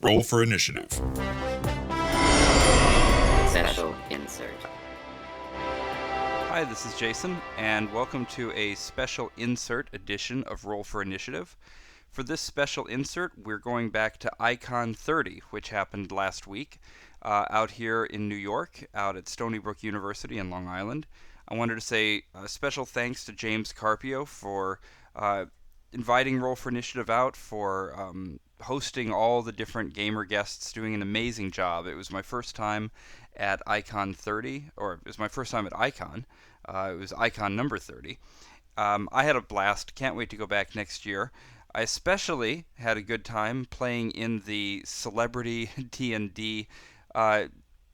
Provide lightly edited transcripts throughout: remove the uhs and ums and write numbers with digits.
Roll for initiative. Special insert. Hi, this is Jason, and welcome to a special insert edition of Roll for Initiative. For this special insert, we're going back to Icon 30, which happened last week out here in New York, out at Stony Brook University in Long Island. I wanted to say a special thanks to James Carpio for inviting Roll for Initiative out, for hosting all the different gamer guests, doing an amazing job. It was my first time at Icon 30, or it was my first time at Icon. It was Icon number 30. I had a blast. Can't wait to go back next year. I especially had a good time playing in the Celebrity D&D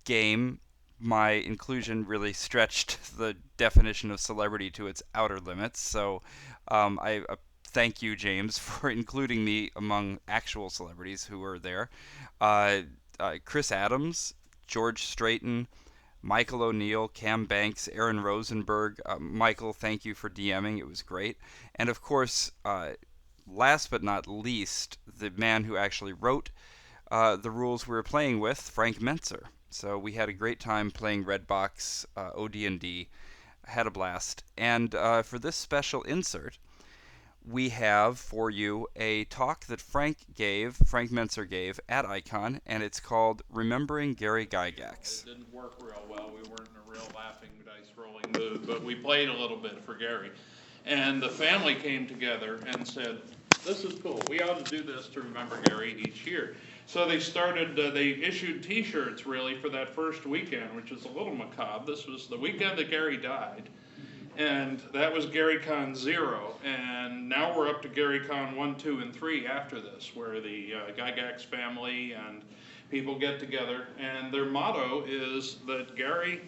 game. My inclusion really stretched the definition of celebrity to its outer limits, so I thank you, James, for including me among actual celebrities who were there. Chris Adams, George Strait, Michael O'Neill, Cam Banks, Aaron Rosenberg. Michael, thank you for DMing. It was great. And of course, last but not least, the man who actually wrote the rules we were playing with, Frank Mentzer. So we had a great time playing Redbox, OD&D, had a blast. And for this special insert, we have for you a talk that Frank Mentzer gave at Icon, and it's called Remembering Gary Gygax. It didn't work real well. We weren't in a real laughing dice rolling mood, but we played a little bit for Gary. And the family came together and said, this is cool. We ought to do this to remember Gary each year. So they started, they issued t-shirts really for that first weekend, which is a little macabre. This was the weekend that Gary died. And that was GaryCon 0, and now we're up to GaryCon 1, 2, and 3 after this, where the Gygax family and people get together, and their motto is that Gary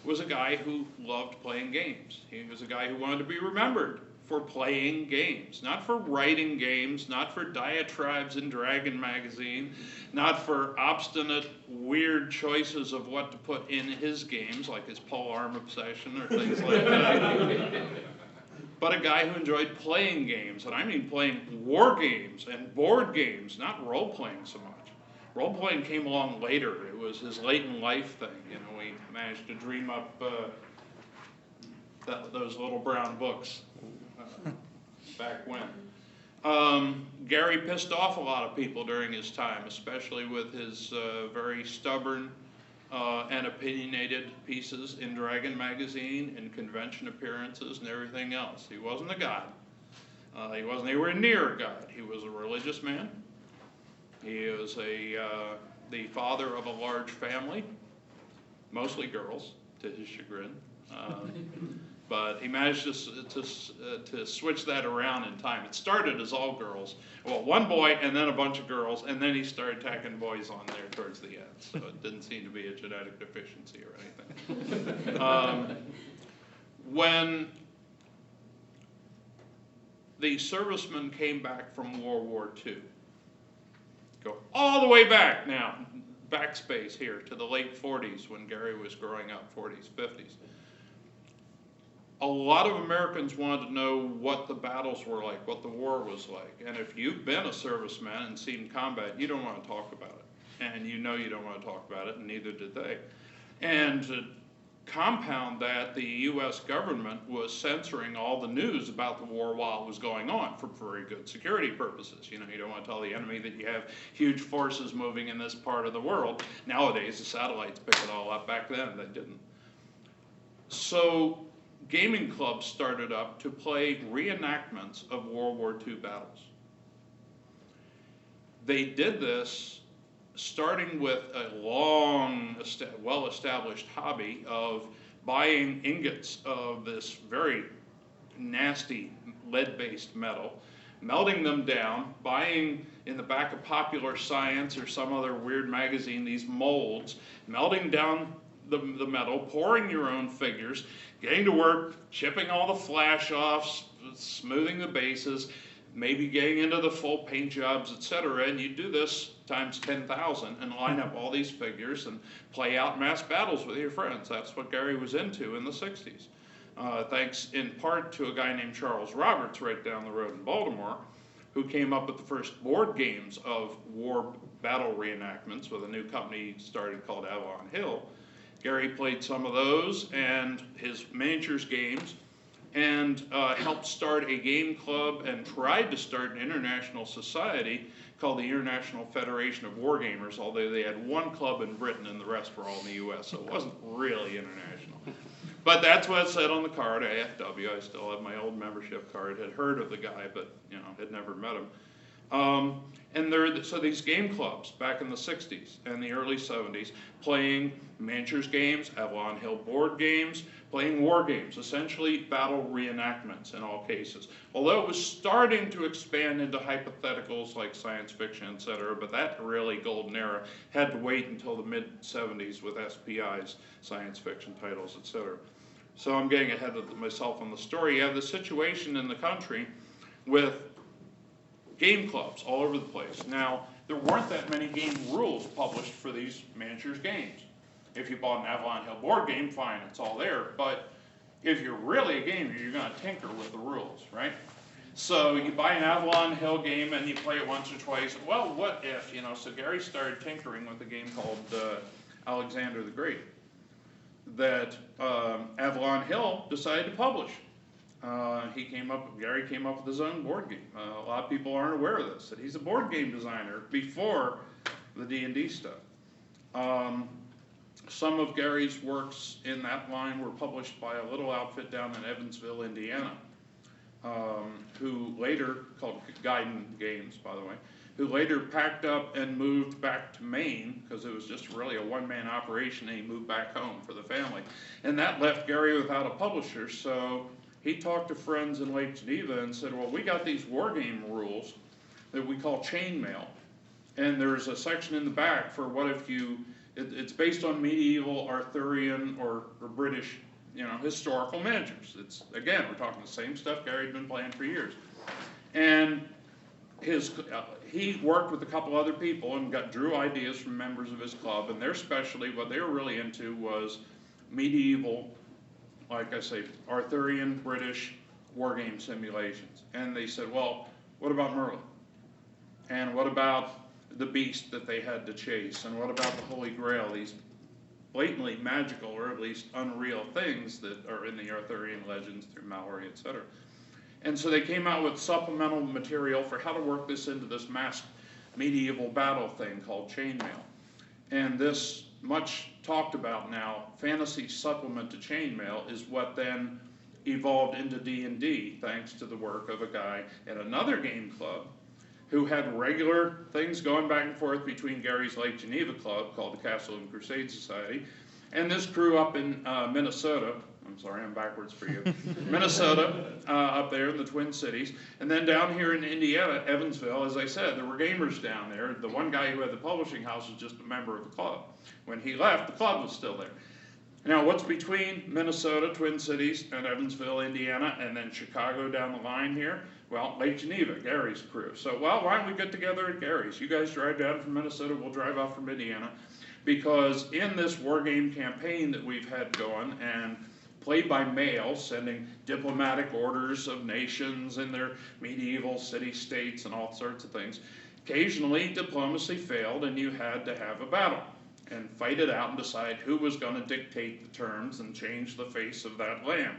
was a guy who loved playing games. He was a guy who wanted to be remembered for playing games, not for writing games, not for diatribes in Dragon magazine, not for obstinate, weird choices of what to put in his games, like his polearm obsession or things like that. But a guy who enjoyed playing games, and I mean playing war games and board games, not role-playing so much. Role-playing came along later. It was his late-in-life thing. You know, we managed to dream up those little brown books back when. Gary pissed off a lot of people during his time, especially with his very stubborn and opinionated pieces in Dragon magazine and convention appearances and everything else. He wasn't a god. He wasn't anywhere near a god. He was a religious man. He was the father of a large family, mostly girls, to his chagrin. But he managed to switch that around in time. It started as all girls. Well, one boy and then a bunch of girls, and then he started tacking boys on there towards the end. So it didn't seem to be a genetic deficiency or anything. When the servicemen came back from World War II, go all the way back now, backspace here to the late 40s when Gary was growing up, 40s, 50s. A lot of Americans wanted to know what the battles were like, what the war was like. And if you've been a serviceman and seen combat, you don't want to talk about it. And you know you don't want to talk about it, and neither did they. And to compound that, the U.S. government was censoring all the news about the war while it was going on for very good security purposes. You know, you don't want to tell the enemy that you have huge forces moving in this part of the world. Nowadays, the satellites pick it all up. Back then, they didn't. So gaming clubs started up to play reenactments of World War II battles. They did this starting with a long, well-established hobby of buying ingots of this very nasty lead-based metal, melting them down, buying in the back of Popular Science or some other weird magazine these molds, melting down the metal, pouring your own figures, getting to work, chipping all the flash offs, smoothing the bases, maybe getting into the full paint jobs, etc. And you do this times 10,000 and line up all these figures and play out mass battles with your friends. That's what Gary was into in the 60s. Thanks in part to a guy named Charles Roberts right down the road in Baltimore, who came up with the first board games of war battle reenactments with a new company started called Avalon Hill. Gary played some of those and his miniatures games, and helped start a game club and tried to start an international society called the International Federation of Wargamers, although they had one club in Britain and the rest were all in the US, so it wasn't really international. But that's what it said on the card, AFW. I still have my old membership card. Had heard of the guy, but had never met him. So these game clubs back in the 60s and the early 70s, playing miniatures games, Avalon Hill board games, playing war games, essentially battle reenactments in all cases. Although it was starting to expand into hypotheticals like science fiction, etc., but that really golden era had to wait until the mid-70s with SPI's science fiction titles, etc. So I'm getting ahead of myself on the story. You have the situation in the country with game clubs all over the place. Now, there weren't that many game rules published for these miniatures games. If you bought an Avalon Hill board game, fine, it's all there. But if you're really a gamer, you're going to tinker with the rules, right? So you buy an Avalon Hill game and you play it once or twice. Well, what if, So Gary started tinkering with a game called Alexander the Great that Avalon Hill decided to publish. Gary came up with his own board game. A lot of people aren't aware of this, that he's a board game designer before the D&D stuff. Some of Gary's works in that line were published by a little outfit down in Evansville, Indiana, who later, called Gygax Games, by the way, who later packed up and moved back to Maine, because it was just really a one-man operation, and he moved back home for the family. And that left Gary without a publisher, so he talked to friends in Lake Geneva and said, well, we got these war game rules that we call chainmail, and there's a section in the back for what if it's based on medieval, Arthurian, or British, historical miniatures. It's, again, we're talking the same stuff Gary had been playing for years. And he worked with a couple other people and drew ideas from members of his club, and their specialty, what they were really into was medieval, like I say, Arthurian, British war game simulations. And they said, well, what about Merlin? And what about the beast that they had to chase? And what about the Holy Grail, these blatantly magical, or at least unreal things that are in the Arthurian legends through Mallory, etc. And so they came out with supplemental material for how to work this into this masked medieval battle thing called chainmail. And this much talked about now fantasy supplement to chainmail is what then evolved into D&D, thanks to the work of a guy at another game club who had regular things going back and forth between Gary's Lake Geneva club called the Castle and Crusade Society and this crew up in Minnesota. I'm sorry, I'm backwards for you. Minnesota, up there in the Twin Cities. And then down here in Indiana, Evansville, as I said, there were gamers down there. The one guy who had the publishing house was just a member of the club. When he left, the club was still there. Now, what's between Minnesota, Twin Cities, and Evansville, Indiana, and then Chicago down the line here? Well, Lake Geneva, Gary's crew. So, well, why don't we get together at Gary's? You guys drive down from Minnesota, we'll drive out from Indiana. Because in this war game campaign that we've had going, and played by mail, sending diplomatic orders of nations and their medieval city-states and all sorts of things, occasionally diplomacy failed and you had to have a battle and fight it out and decide who was going to dictate the terms and change the face of that land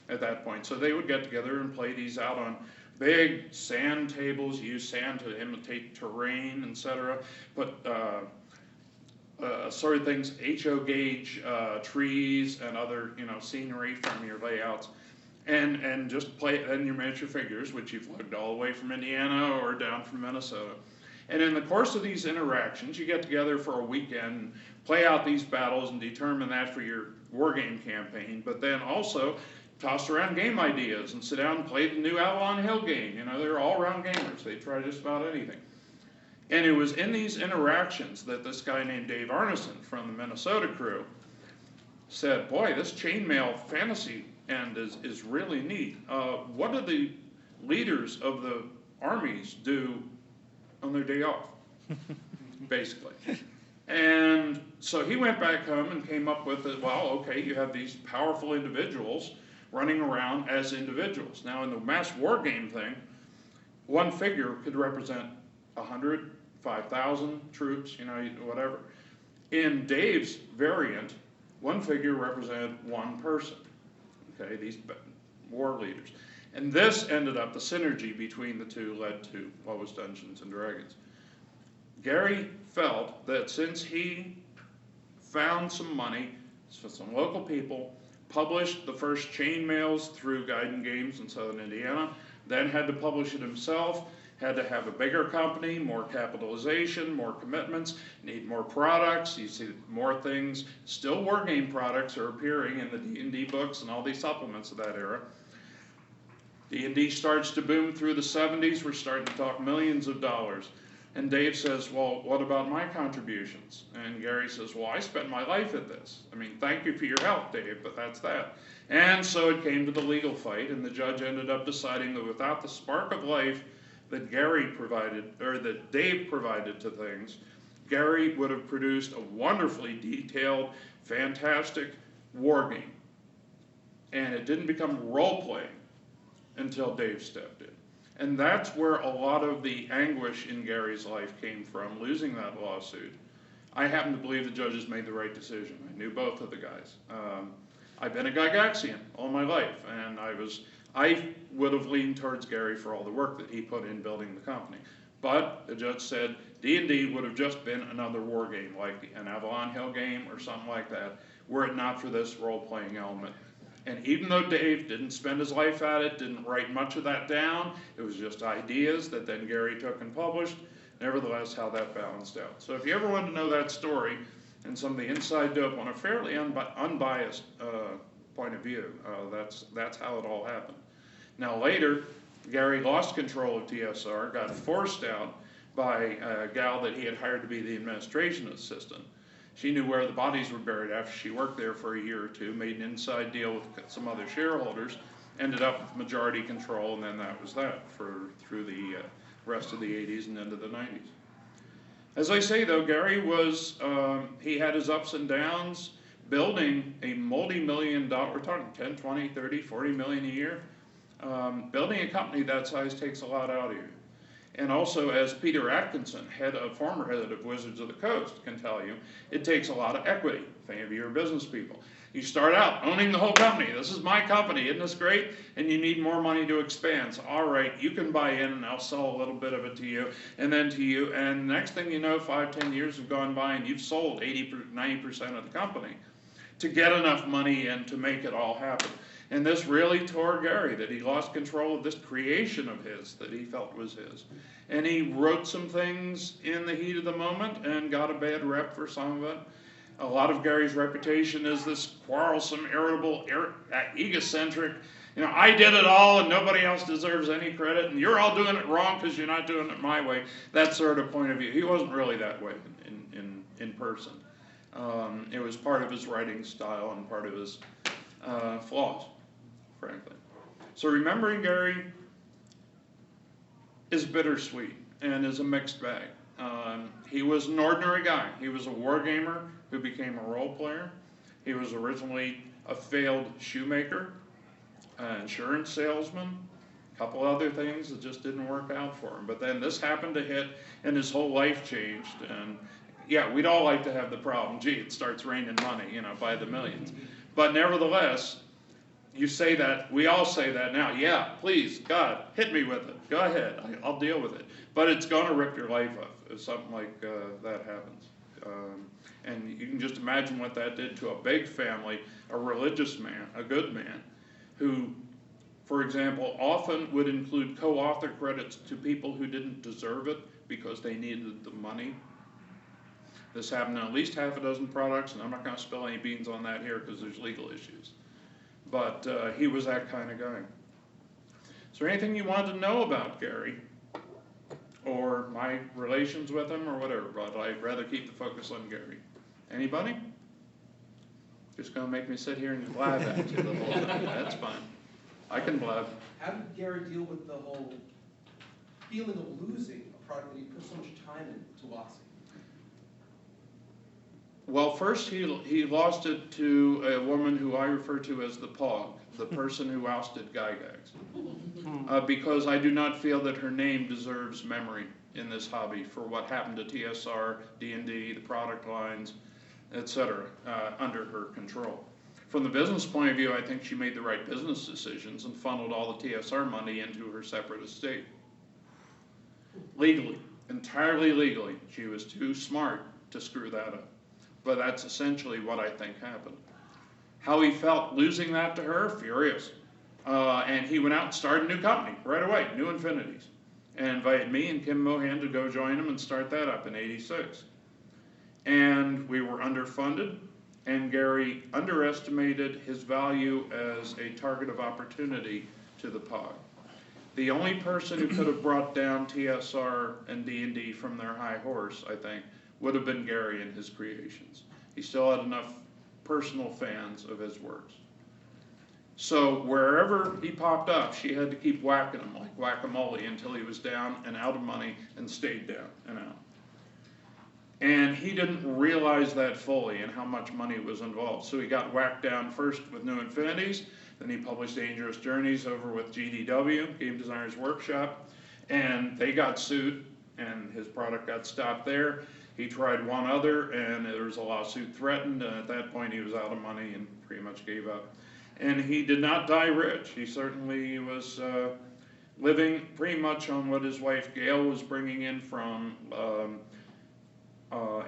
at that point. So they would get together and play these out on big sand tables, use sand to imitate terrain, etc. Put sort of things, HO gauge trees and other scenery from your layouts, and just play in your miniature figures, which you've lugged all the way from Indiana or down from Minnesota. And in the course of these interactions, you get together for a weekend, play out these battles and determine that for your war game campaign, but then also toss around game ideas and sit down and play the new Avalon Hill game. They're all-around gamers. They try just about anything. And it was in these interactions that this guy named Dave Arneson from the Minnesota crew said, boy, this chainmail fantasy end is really neat. What do the leaders of the armies do on their day off, basically? And so he went back home and came up with it. Well, okay, you have these powerful individuals running around as individuals. Now, in the mass war game thing, one figure could represent 100, 5,000 troops, whatever. In Dave's variant, one figure represented one person, okay, these war leaders. And this ended up, the synergy between the two led to what was Dungeons and Dragons. Gary felt that since he found some money for some local people, published the first chain mails through Guiding Games in southern Indiana, then had to publish it himself, had to have a bigger company, more capitalization, more commitments, need more products. You see more things. Still war game products are appearing in the D&D books and all these supplements of that era. D&D starts to boom through the 70s. We're starting to talk millions of dollars. And Dave says, well, what about my contributions? And Gary says, well, I spent my life at this. I mean, thank you for your help, Dave, but that's that. And so it came to the legal fight, and the judge ended up deciding that without the spark of life that Gary provided, or that Dave provided to things, Gary would have produced a wonderfully detailed, fantastic war game. And it didn't become role-playing until Dave stepped in. And that's where a lot of the anguish in Gary's life came from, losing that lawsuit. I happen to believe the judges made the right decision. I knew both of the guys. I've been a Gygaxian all my life, and I would have leaned towards Gary for all the work that he put in building the company. But the judge said D&D would have just been another war game, like an Avalon Hill game or something like that, were it not for this role-playing element. And even though Dave didn't spend his life at it, didn't write much of that down, it was just ideas that then Gary took and published, nevertheless how that balanced out. So if you ever want to know that story and some of the inside dope on a fairly unbiased point of view, that's how it all happened. Now later, Gary lost control of TSR, got forced out by a gal that he had hired to be the administration assistant. She knew where the bodies were buried after she worked there for a year or two, made an inside deal with some other shareholders, ended up with majority control, and then that was that through the rest of the 80s and into the 90s. As I say though, Gary he had his ups and downs, building a multi-million-dollar, we're talking 10, 20, 30, 40 million a year. Building a company that size takes a lot out of you. And also, as Peter Atkinson, former head of Wizards of the Coast, can tell you, it takes a lot of equity. If any of you are business people, you start out owning the whole company. This is my company, isn't this great? And you need more money to expand. So, all right, you can buy in, and I'll sell a little bit of it to you, and then to you. And next thing you know, 5, 10 years have gone by, and you've sold 80, 90% of the company to get enough money in to make it all happen. And this really tore Gary, that he lost control of this creation of his that he felt was his. And he wrote some things in the heat of the moment and got a bad rep for some of it. A lot of Gary's reputation is this quarrelsome, irritable, egocentric, I did it all and nobody else deserves any credit, and you're all doing it wrong because you're not doing it my way. That sort of point of view. He wasn't really that way in person. It was part of his writing style and part of his flaws, frankly. So remembering Gary is bittersweet and is a mixed bag. He was an ordinary guy. He was a war gamer who became a role player. He was originally a failed shoemaker, an insurance salesman, a couple other things that just didn't work out for him. But then this happened to hit and his whole life changed. And yeah, we'd all like to have the problem, gee, it starts raining money, by the millions. But nevertheless, you say that, we all say that now, yeah, please, God, hit me with it. Go ahead, I'll deal with it. But it's going to rip your life up if something like that happens. And you can just imagine what that did to a big family, a religious man, a good man, who, for example, often would include co-author credits to people who didn't deserve it because they needed the money. This happened in at least half a dozen products, and I'm not going to spill any beans on that here because there's legal issues. But he was that kind of guy. Is there anything you wanted to know about Gary? Or my relations with him or whatever, but I'd rather keep the focus on Gary. Anybody? Just going to make me sit here and blab at you the whole time. That's fine. I can blab. How did Gary deal with the whole feeling of losing a product that he put so much time into Wassy? Well, first he lost it to a woman who I refer to as the Pog, the person who ousted Gygax. Because I do not feel that her name deserves memory in this hobby for what happened to TSR, D&D, the product lines, etc., under her control. From the business point of view, I think she made the right business decisions and funneled all the TSR money into her separate estate. Legally, entirely legally, she was too smart to screw that up. But that's essentially what I think happened. How he felt losing that to her, furious. And he went out and started a new company right away, New Infinities, and invited me and Kim Mohan to go join him and start that up in '86. And we were underfunded, and Gary underestimated his value as a target of opportunity to the POG. The only person who could have brought down TSR and D&D from their high horse, I think, would have been Gary and his creations. He still had enough personal fans of his works. So wherever he popped up, she had to keep whacking him like whack-a-mole until he was down and out of money and stayed down and out. And he didn't realize that fully and how much money was involved. So he got whacked down first with New Infinities, then he published Dangerous Journeys over with GDW, Game Designers Workshop, and they got sued and his product got stopped there. He tried one other and there was a lawsuit threatened, and at that point he was out of money and pretty much gave up. And he did not die rich. He certainly was living pretty much on what his wife Gail was bringing in from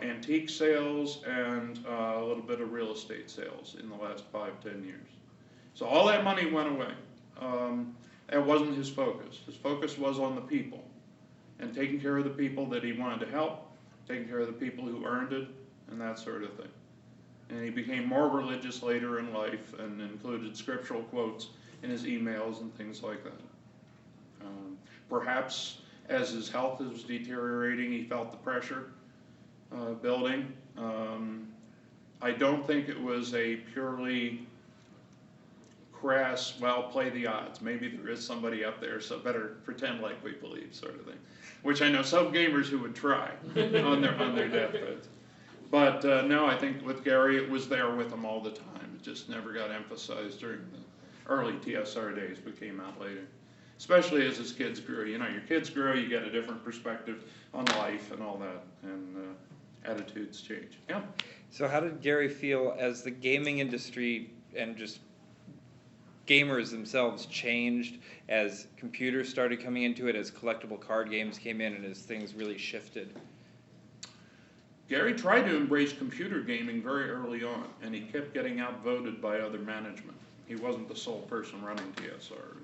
antique sales and a little bit of real estate sales in the last 5-10 years. So all that money went away. That wasn't his focus. His focus was on the people and taking care of the people that he wanted to help, taking care of the people who earned it, and that sort of thing. And he became more religious later in life and included scriptural quotes in his emails and things like that. Perhaps as his health was deteriorating, he felt the pressure building. I don't think it was a purely crass, well, play the odds. Maybe there is somebody up there, so better pretend like we believe, sort of thing. Which I know some gamers who would try on their deathbeds. But no, I think with Gary, it was there with him all the time. It just never got emphasized during the early TSR days, but came out later. Especially as his kids grew. You know, your kids grow, you get a different perspective on life and all that, and attitudes change. Yeah. So how did Gary feel as the gaming industry and just gamers themselves changed, as computers started coming into it, as collectible card games came in, and as things really shifted? Gary tried to embrace computer gaming very early on, and he kept getting outvoted by other management. He wasn't the sole person running TSR.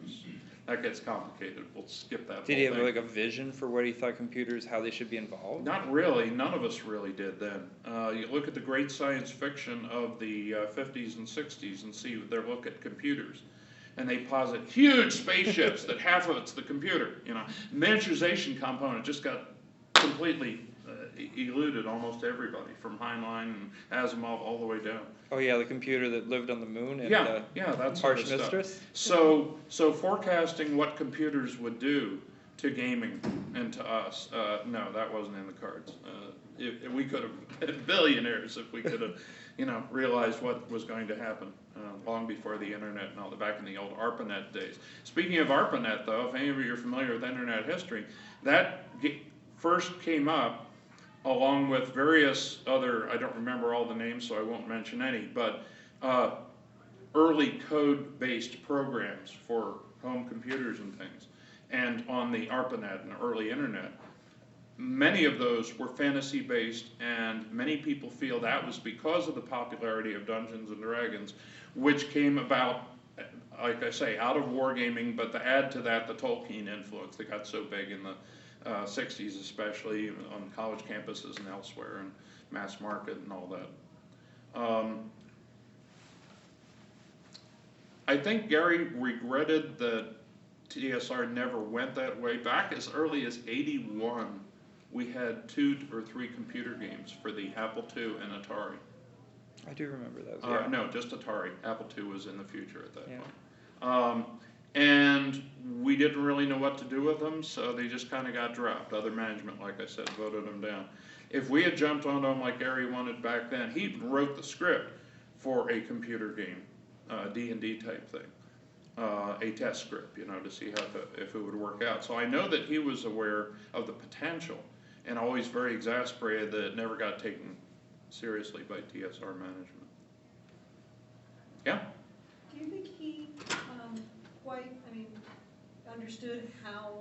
That gets complicated. We'll skip that. Did he have like a vision for what he thought computers, how they should be involved? Not really. None of us really did then. You look at the great science fiction of the 50s and 60s and see their look at computers. And they posit huge spaceships that half of it's the computer. You know, miniaturization component just got completely eluded almost everybody, from Heinlein and Asimov all the way down. Oh yeah, the computer that lived on the moon and yeah, that sort Harsh of Mistress. Stuff. So forecasting what computers would do to gaming and to us, no, that wasn't in the cards. If we could have been billionaires if we could have, realized what was going to happen long before the internet and all the back in the old ARPANET days. Speaking of ARPANET, though, if any of you are familiar with internet history, that first came up along with various other, I don't remember all the names, so I won't mention any, but early code-based programs for home computers and things, and on the ARPANET and early internet. Many of those were fantasy-based, and many people feel that was because of the popularity of Dungeons and Dragons, which came about, like I say, out of wargaming, but to add to that, the Tolkien influence that got so big in the 60s, especially on college campuses and elsewhere, and mass market and all that. I think Gary regretted that TSR never went that way. Back as early as '81, we had 2 or 3 computer games for the Apple II and Atari. I do remember those. Yeah. No, just Atari. Apple II was in the future at that point. And we didn't really know what to do with them, so they just kind of got dropped. Other management, like I said, voted them down. If we had jumped onto him like Gary wanted back then, he wrote the script for a computer game, D&D type thing, a test script, to see if it would work out. So I know that he was aware of the potential, and always very exasperated that it never got taken seriously by TSR management. Yeah? Do you think he understood how,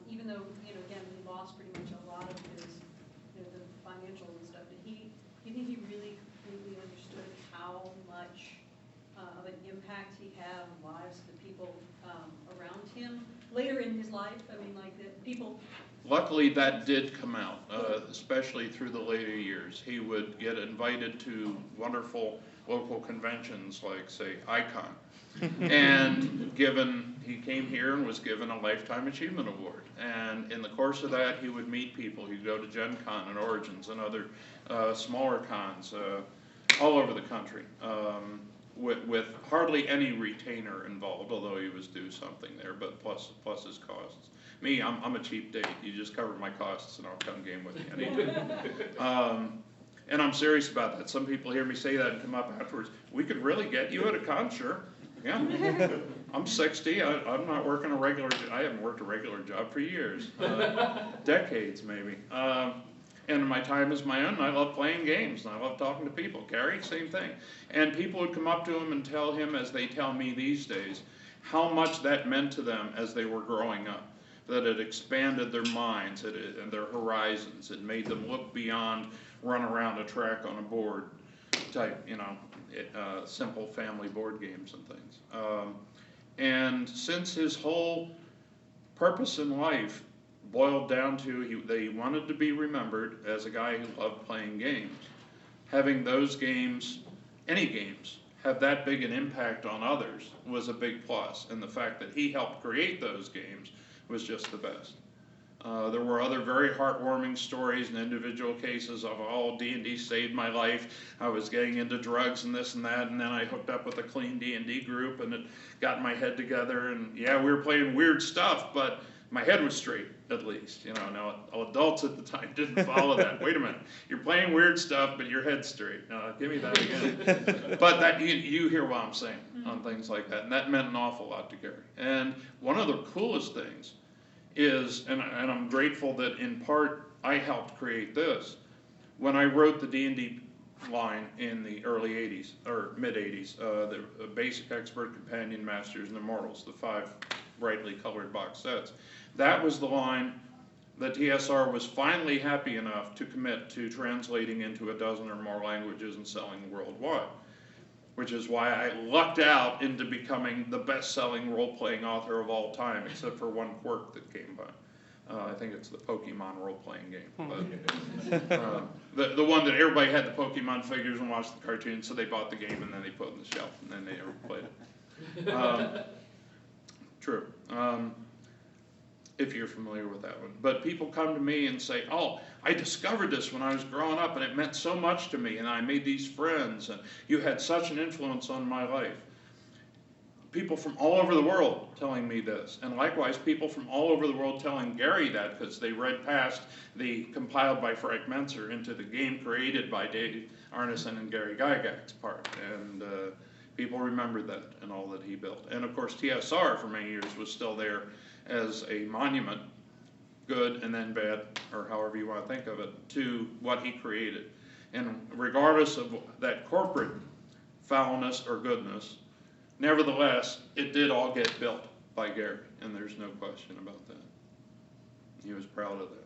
even though, again, he lost pretty much a lot of his, the financial and stuff, do you think he really completely understood how much of an impact he had on lives of the people around him later in his life? Like the people. Luckily, that did come out, especially through the later years. He would get invited to wonderful local conventions like, say, Icon. And he came here and was given a Lifetime Achievement Award. And in the course of that, he would meet people. He'd go to Gen Con and Origins and other smaller cons all over the country, with hardly any retainer involved, although he was due something there, but plus his costs. Me, I'm a cheap date. You just cover my costs and I'll come game with you anytime. And I'm serious about that. Some people hear me say that and come up afterwards. We could really get you at a con, sure. Yeah. I'm 60. I'm not working a regular job. I haven't worked a regular job for years. Decades, maybe. And my time is my own. I love playing games, and I love talking to people. Gary, same thing. And people would come up to him and tell him, as they tell me these days, how much that meant to them as they were growing up. That it expanded their minds and their horizons. It made them look beyond run around a track on a board type, simple family board games and things. And since his whole purpose in life boiled down to that he wanted to be remembered as a guy who loved playing games, having those games, any games, have that big an impact on others was a big plus. And the fact that he helped create those games was just the best. There were other very heartwarming stories and individual cases of, D&D saved my life. I was getting into drugs and this and that, and then I hooked up with a clean D&D group, and it got my head together, and yeah, we were playing weird stuff, but my head was straight, at least. Now adults at the time didn't follow that. Wait a minute, you're playing weird stuff, but your head's straight. Give me that again. But that you hear what I'm saying on things like that, and that meant an awful lot to Gary. And one of the coolest things is, and I'm grateful that in part I helped create this, when I wrote the D&D line in the early 80s, or mid 80s, the Basic, Expert, Companion, Masters, and Immortals, the 5 brightly colored box sets. That was the line that TSR was finally happy enough to commit to translating into a dozen or more languages and selling worldwide. Which is why I lucked out into becoming the best-selling role-playing author of all time, except for one quirk that came by. I think it's the Pokemon role-playing game. But the one that everybody had the Pokemon figures and watched the cartoons, so they bought the game and then they put it on the shelf and then they never played it. True. If you're familiar with that one. But people come to me and say, I discovered this when I was growing up and it meant so much to me and I made these friends and you had such an influence on my life. People from all over the world telling me this, and likewise people from all over the world telling Gary that because they read past the compiled by Frank Mentzer into the game created by Dave Arneson and Gary Gygax part, and people remembered that and all that he built. And of course TSR for many years was still there as a monument, good and then bad, or however you want to think of it, to what he created. And regardless of that corporate foulness or goodness, nevertheless, it did all get built by Gary, and there's no question about that. He was proud of that.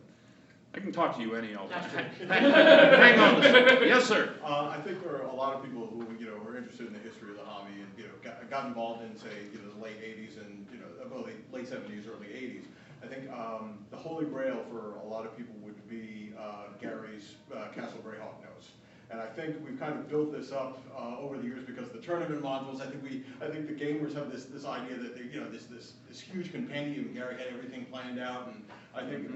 I can talk to you any old time. Hang on a second. Yes, sir. I think there are a lot of people who are interested in the history of the hobby and got involved in, say, the late '80s and late '70s, early '80s. I think the holy grail for a lot of people would be Gary's Castle Greyhawk notes. And I think we've kind of built this up over the years because the tournament modules. I think the gamers have this idea that this huge compendium. Gary had everything planned out, and I think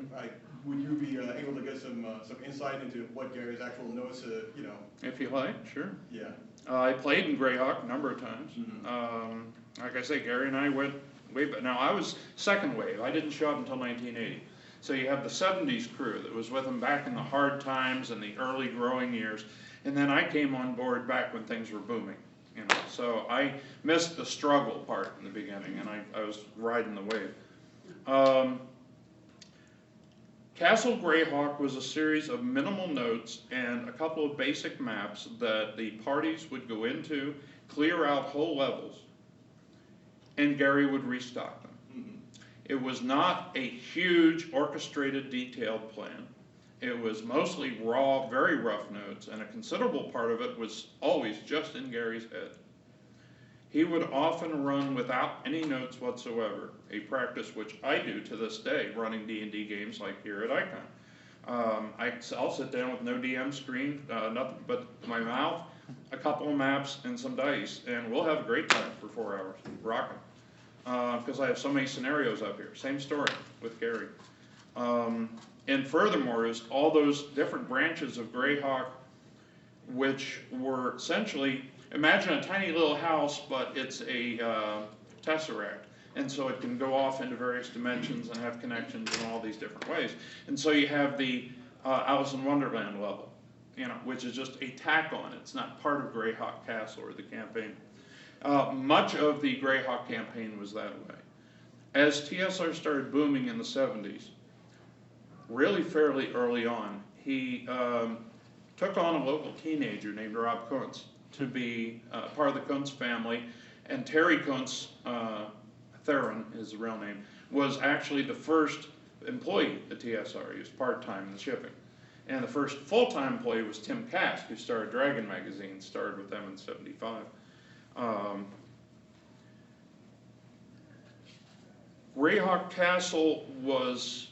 would you be able to get some insight into what Gary's actual notes? If you like, sure. Yeah. I played in Greyhawk a number of times. Mm-hmm. Like I say, Gary and I went way back. Now I was second wave. I didn't show up until 1980. So you have the 70s crew that was with him back in the hard times and the early growing years. And then I came on board back when things were booming. You know, so I missed the struggle part in the beginning, and I was riding the wave. Castle Greyhawk was a series of minimal notes and a couple of basic maps that the parties would go into, clear out whole levels, and Gary would restock them. It was not a huge orchestrated detailed plan. It was mostly raw, very rough notes, and a considerable part of it was always just in Gary's head. He would often run without any notes whatsoever, a practice which I do to this day, running D&D games like here at Icon. I'll sit down with no DM screen, nothing but my mouth, a couple of maps, and some dice, and we'll have a great time for 4 hours, rocking. Because I have so many scenarios up here. Same story with Gary. And furthermore, is all those different branches of Greyhawk, which were essentially, imagine a tiny little house, but it's a tesseract. And so it can go off into various dimensions and have connections in all these different ways. And so you have the Alice in Wonderland level, you know, which is just a tack on it. It's not part of Greyhawk Castle or the campaign. Much of the Greyhawk campaign was that way. As TSR started booming in the 70s, really fairly early on, he took on a local teenager named Rob Kuntz to be part of the Kuntz family, and Terry Kuntz, Theron is the real name, was actually the first employee at TSR. He was part-time in the shipping. And the first full-time employee was Tim Kask, who started Dragon Magazine, started with them in '75. Greyhawk Castle was,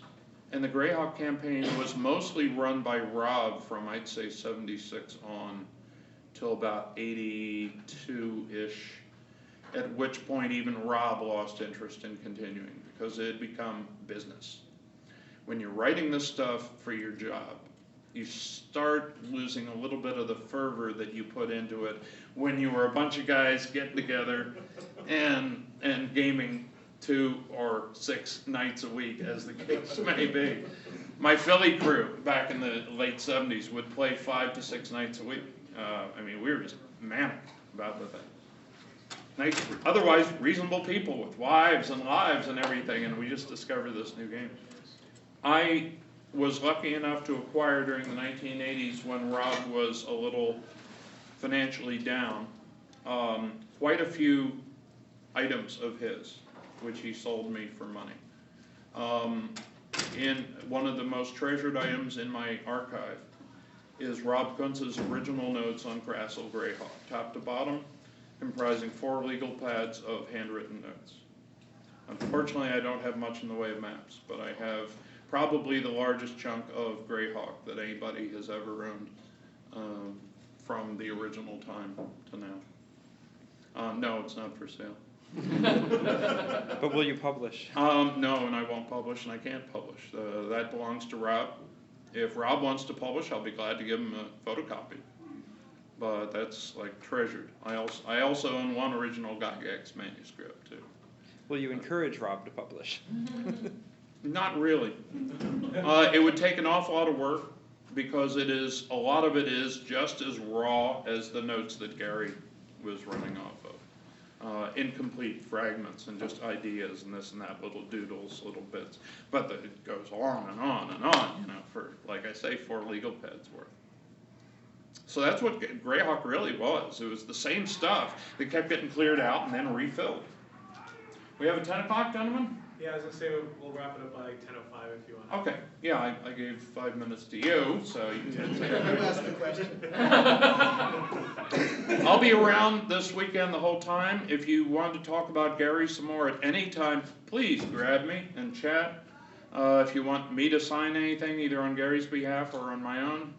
and the Greyhawk campaign was mostly run by Rob from, I'd say, '76 on till about '82-ish, at which point even Rob lost interest in continuing because it had become business. When you're writing this stuff for your job, you start losing a little bit of the fervor that you put into it when you were a bunch of guys getting together and gaming 2 or 6 nights a week, as the case may be. My Philly crew back in the late '70s would play 5 to 6 nights a week. I mean, we were just manic about the thing. Nice, otherwise reasonable people with wives and lives and everything, and we just discovered this new game. I was lucky enough to acquire during the 1980s, when Rob was a little financially down, quite a few items of his, which he sold me for money. In one of the most treasured items in my archive is Rob Kuntz's original notes on Castle Greyhawk, top to bottom, comprising 4 legal pads of handwritten notes. Unfortunately, I don't have much in the way of maps, but I have probably the largest chunk of Greyhawk that anybody has ever owned, from the original time to now. No, it's not for sale. But will you publish? No, and I won't publish, and I can't publish. That belongs to Rob. If Rob wants to publish, I'll be glad to give him a photocopy. But that's like treasured. I also own one original Gygax manuscript too. Will you encourage Rob to publish? Not really. It would take an awful lot of work, because a lot of it is just as raw as the notes that Gary was running off of. Incomplete fragments and just ideas and this and that, little doodles, little bits. But it goes on and on and on, you know, for, like I say, 4 legal pads worth. So that's what Greyhawk really was. It was the same stuff that kept getting cleared out and then refilled. We have a 10 o'clock, gentlemen? Yeah, I was gonna say we'll wrap it up by like 10:05 if you want. Okay, yeah, I gave 5 minutes to you, so you can take You asked the question. I'll be around this weekend the whole time. If you want to talk about Gary some more at any time, please grab me and chat. If you want me to sign anything, either on Gary's behalf or on my own,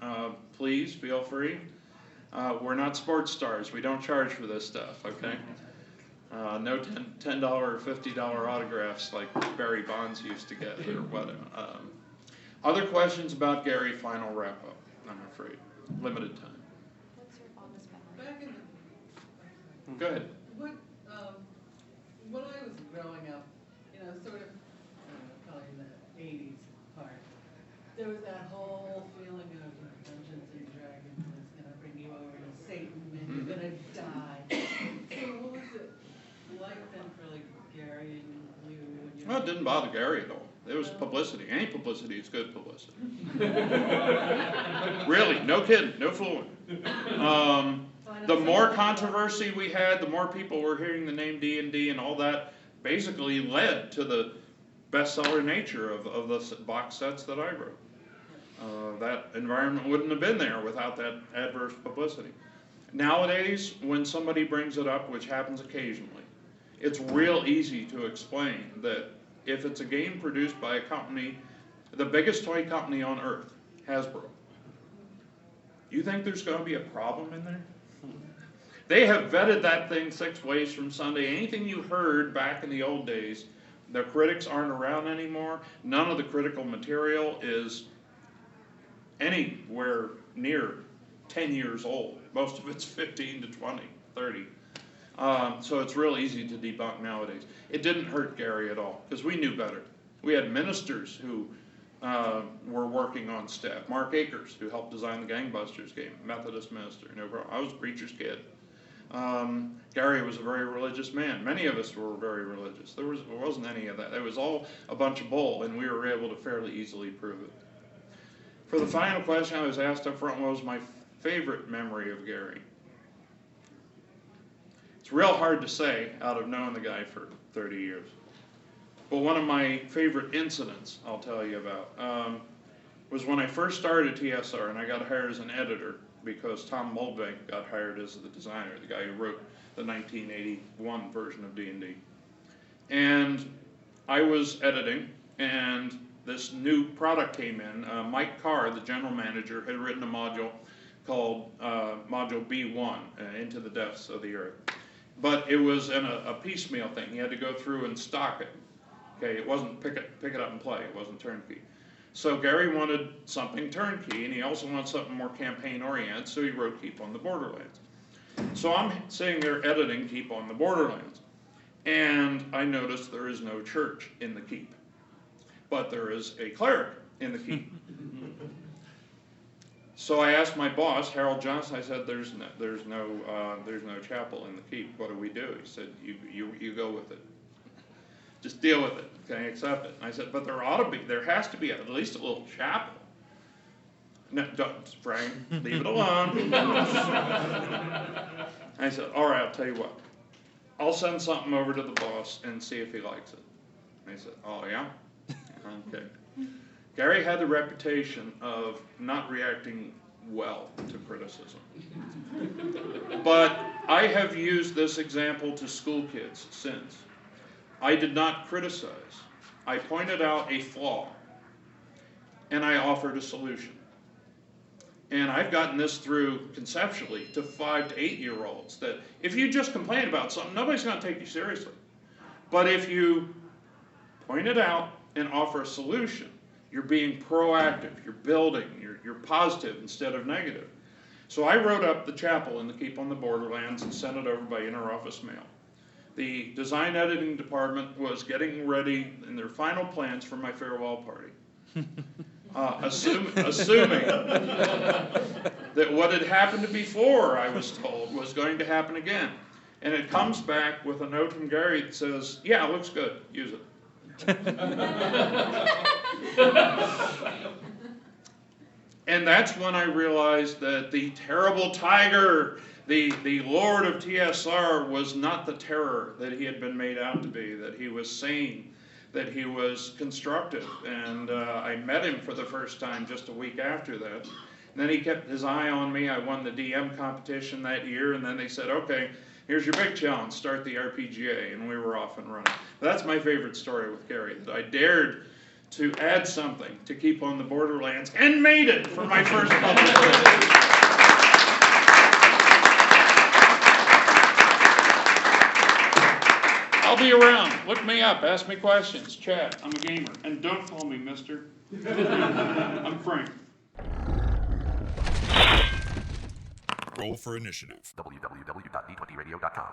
please feel free. We're not sports stars. We don't charge for this stuff, okay? No $10 or $50 autographs like Barry Bonds used to get or whatever. Other questions about Gary? Final wrap up, I'm afraid. Limited time. What's your fondest memory? Back in the, Go ahead. when I was growing up, you know, sort of, probably in the '80s part, there was that whole feeling of Dungeons and Dragons is gonna bring you over to Satan and you're gonna die. So what was it like then for like Gary and you? When you Well, it didn't bother Gary at all. It was publicity. Any publicity is good publicity. Really, no kidding, no fooling. The more controversy we had, the more people were hearing the name D&D, and all that basically led to the bestseller nature of the box sets that I wrote. That environment wouldn't have been there without that adverse publicity. Nowadays, when somebody brings it up, which happens occasionally, it's real easy to explain that if it's a game produced by a company, the biggest toy company on earth, Hasbro, you think there's going to be a problem in there? They have vetted that thing 6 ways from Sunday. Anything you heard back in the old days, the critics aren't around anymore. None of the critical material is anywhere near 10 years old. Most of it's 15 to 20, 30. So it's real easy to debunk nowadays. It didn't hurt Gary at all, because we knew better. We had ministers who were working on staff. Mark Akers, who helped design the Gangbusters game, Methodist minister. No problem. I was a preacher's kid. Gary was a very religious man. Many of us were very religious. There wasn't any of that. It was all a bunch of bull, and we were able to fairly easily prove it. For the final question I was asked up front, what was my favorite memory of Gary? It's real hard to say out of knowing the guy for 30 years. But one of my favorite incidents I'll tell you about was when I first started TSR and I got hired as an editor because Tom Mulbank got hired as the designer, the guy who wrote the 1981 version of D&D. And I was editing, and this new product came in. Mike Carr, the general manager, had written a module called Module B1, Into the Depths of the Earth. But it was in a piecemeal thing. He had to go through and stock it. Okay, it wasn't pick it up and play. It wasn't turnkey. So Gary wanted something turnkey, and he also wanted something more campaign-oriented, so he wrote Keep on the Borderlands. So I'm sitting there editing Keep on the Borderlands, and I noticed there is no church in the Keep, but there is a cleric in the Keep. So I asked my boss, Harold Johnson, I said, there's no chapel in the Keep. What do we do? He said, you go with it. Just deal with it, okay, accept it. And I said, but there has to be at least a little chapel. No, don't, Frank, leave it alone. I said, all right, I'll tell you what. I'll send something over to the boss and see if he likes it. And he said, oh yeah? Okay. Gary had the reputation of not reacting well to criticism. But I have used this example to school kids since. I did not criticize. I pointed out a flaw, and I offered a solution. And I've gotten this through conceptually to 5 to 8-year-olds, that if you just complain about something, nobody's going to take you seriously. But if you point it out and offer a solution, you're being proactive, you're building, you're positive instead of negative. So I wrote up the chapel in the Keep on the Borderlands and sent it over by interoffice mail. The design editing department was getting ready in their final plans for my farewell party. Assuming that what had happened before, I was told, was going to happen again. And it comes back with a note from Gary that says, yeah, it looks good, use it. And that's when I realized that the terrible tiger, the Lord of TSR, was not the terror that he had been made out to be, that he was sane, that he was constructive. And I met him for the first time just a week after that. And then he kept his eye on me. I won the DM competition that year, and then they said, okay, here's your big challenge, start the RPGA, and we were off and running. That's my favorite story with Gary, that I dared to add something to Keep on the Borderlands, and made it for my first publication. I'll be around. Look me up. Ask me questions. Chat. I'm a gamer. And don't call me mister. I'm Frank. Roll for initiative. www.d20radio.com.